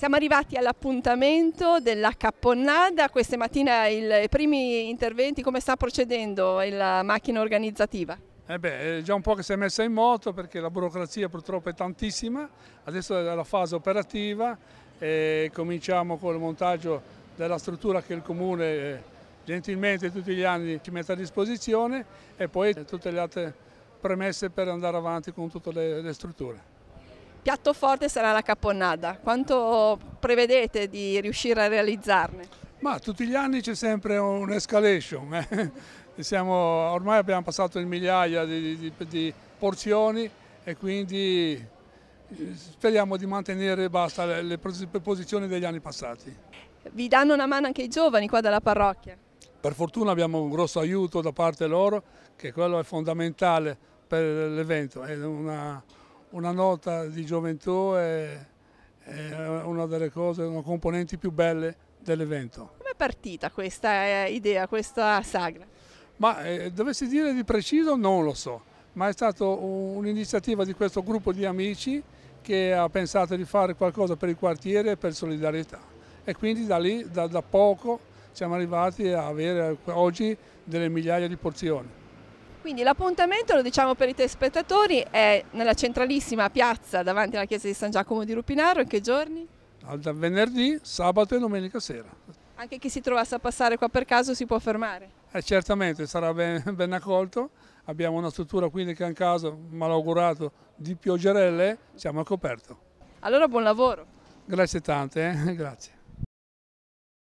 Siamo arrivati all'appuntamento della Caponnada, questa mattina i primi interventi, come sta procedendo la macchina organizzativa? È già un po' che si è messa in moto perché la burocrazia purtroppo è tantissima, adesso è la fase operativa e cominciamo con il montaggio della struttura che il Comune gentilmente tutti gli anni ci mette a disposizione e poi tutte le altre premesse per andare avanti con tutte le strutture. Piatto forte sarà la Caponnada, quanto prevedete di riuscire a realizzarne? Ma tutti gli anni c'è sempre un'escalation. Ormai abbiamo passato in migliaia di porzioni e quindi speriamo di mantenere le posizioni degli anni passati. Vi danno una mano anche i giovani qua dalla parrocchia? Per fortuna abbiamo un grosso aiuto da parte loro, che quello è fondamentale per l'evento. È una nota di gioventù è una delle cose, una componenti più belle dell'evento. Come è partita questa idea, questa sagra? Ma dovessi dire di preciso non lo so, ma è stata un'iniziativa di questo gruppo di amici che ha pensato di fare qualcosa per il quartiere e per solidarietà. E quindi da lì, da poco, siamo arrivati a avere oggi delle migliaia di porzioni. Quindi l'appuntamento, lo diciamo per i telespettatori, è nella centralissima piazza davanti alla chiesa di San Giacomo di Rupinaro. In che giorni? Da venerdì, sabato e domenica sera. Anche chi si trovasse a passare qua per caso si può fermare? Certamente sarà ben accolto, abbiamo una struttura quindi che in caso malaugurato di pioggerelle siamo al coperto. Allora buon lavoro! Grazie tante, grazie.